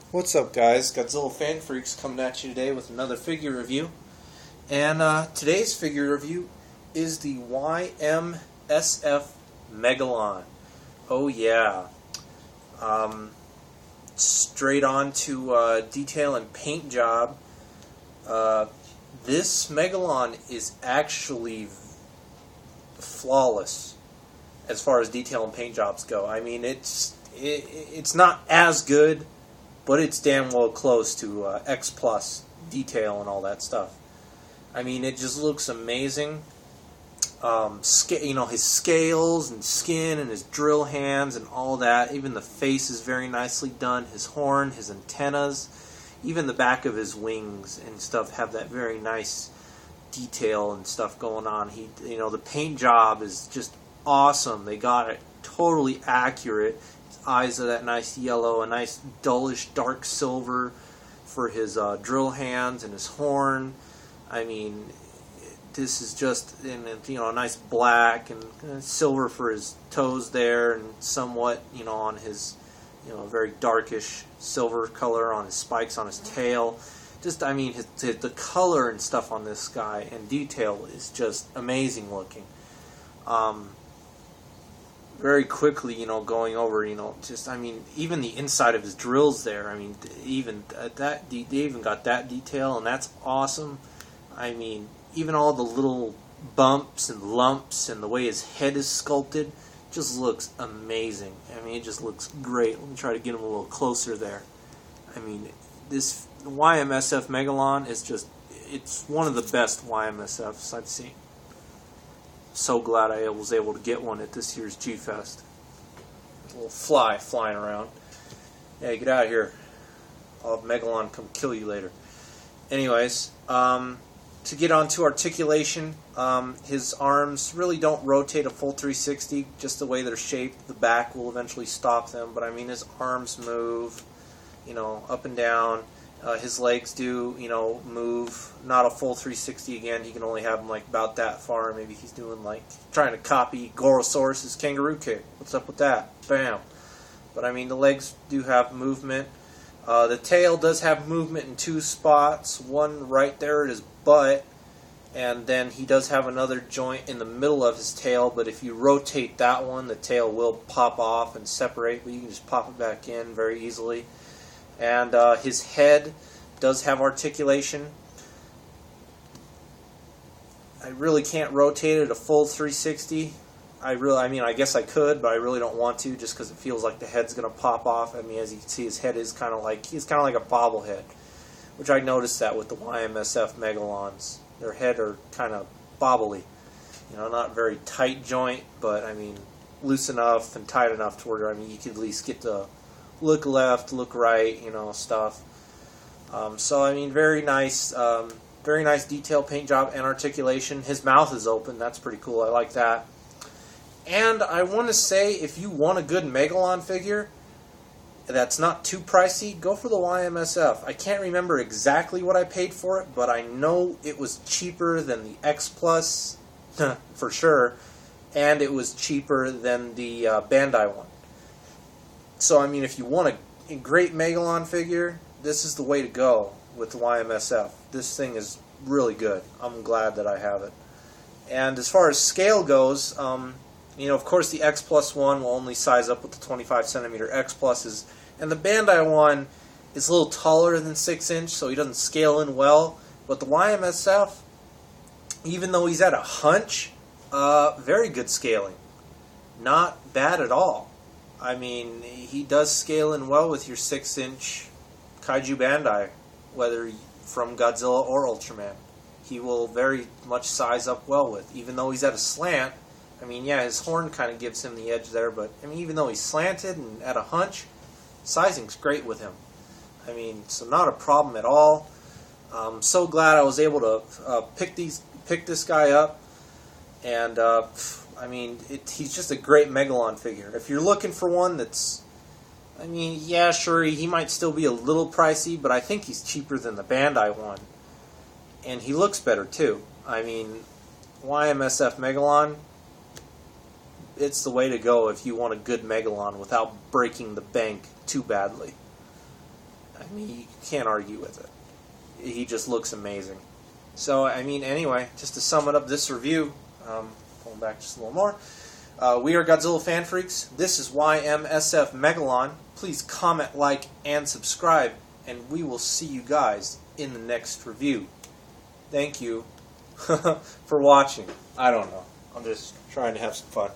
What's up, guys? Godzilla Fan Freaks coming at you today with another figure review. And today's figure review is the Y-MSF Megalon. Oh yeah. Straight on to detail and paint job. This Megalon is actually flawless as far as detail and paint jobs go. I mean, it's not as good, but it's damn well close to X Plus detail and all that stuff. I mean, it just looks amazing. His scales and skin and his drill hands and all that. Even the face is very nicely done. His horn, his antennas, even the back of his wings and stuff have that very nice detail and stuff going on. The paint job is just awesome. They got it totally accurate. Eyes are that nice yellow, a nice dullish dark silver for his drill hands and his horn. I mean, this is just a nice black and silver for his toes there, and somewhat on his very darkish silver color on his spikes on his tail. Just the color and stuff on this guy and detail is just amazing looking. Very quickly, going over, even the inside of his drills there. I mean, even they even got that detail, and that's awesome. I mean, even all the little bumps and lumps and the way his head is sculpted just looks amazing. I mean, it just looks great. Let me try to get him a little closer there. I mean, this Y-MSF Megalon is it's one of the best Y-MSFs I've seen. So glad I was able to get one at this year's G-Fest. A little fly flying around. Hey, get out of here. I'll have Megalon come kill you later. Anyways, to get on to articulation, his arms really don't rotate a full 360, just the way they're shaped. The back will eventually stop them, but I mean his arms move, up and down. His legs do, move, not a full 360 again. He can only have them about that far. Maybe he's doing trying to copy Gorosaurus's kangaroo kick. What's up with that? Bam. But I mean, the legs do have movement. The tail does have movement in two spots. One right there at his butt, and then he does have another joint in the middle of his tail. But if you rotate that one, the tail will pop off and separate. But you can just pop it back in very easily. And his head does have articulation. I really can't rotate it a full 360. I guess I could, but I really don't want to, just because it feels like the head's going to pop off. I mean, as you can see, his head is kind of like a bobblehead, which I noticed that with the Y-MSF Megalons. Their head are kind of bobbly. Not very tight joint, but I mean, loose enough and tight enough to where you could at least get the look left, look right, stuff. So I mean, very nice detail, paint job, and articulation. His mouth is open. That's pretty cool. I like that. And I want to say, if you want a good Megalon figure that's not too pricey, go for the Y-MSF. I can't remember exactly what I paid for it, but I know it was cheaper than the X Plus, for sure, and it was cheaper than the Bandai one. So, I mean, if you want a great Megalon figure, this is the way to go with the Y-MSF. This thing is really good. I'm glad that I have it. And as far as scale goes, of course the X Plus one will only size up with the 25 centimeter X Pluses, and the Bandai one is a little taller than 6 inch, so he doesn't scale in well. But the Y-MSF, even though he's at a hunch, very good scaling. Not bad at all. I mean, he does scale in well with your 6 inch Kaiju Bandai, whether from Godzilla or Ultraman. He will very much size up well with, even though he's at a slant. I mean, yeah, his horn kind of gives him the edge there, but I mean, even though he's slanted and at a hunch, sizing's great with him. I mean, so not a problem at all. I'm so glad I was able to pick this guy up, and I mean, he's just a great Megalon figure. If you're looking for one that's, I mean, yeah, sure, he might still be a little pricey, but I think he's cheaper than the Bandai one. And he looks better, too. I mean, Y-MSF Megalon, it's the way to go if you want a good Megalon without breaking the bank too badly. I mean, you can't argue with it. He just looks amazing. So, I mean, anyway, just to sum it up, this review, pulling back just a little more, we are Godzilla Fan Freaks. This is Y-MSF Megalon. Please comment, like, and subscribe, and we will see you guys in the next review. Thank you for watching. I don't know. I'm just trying to have some fun.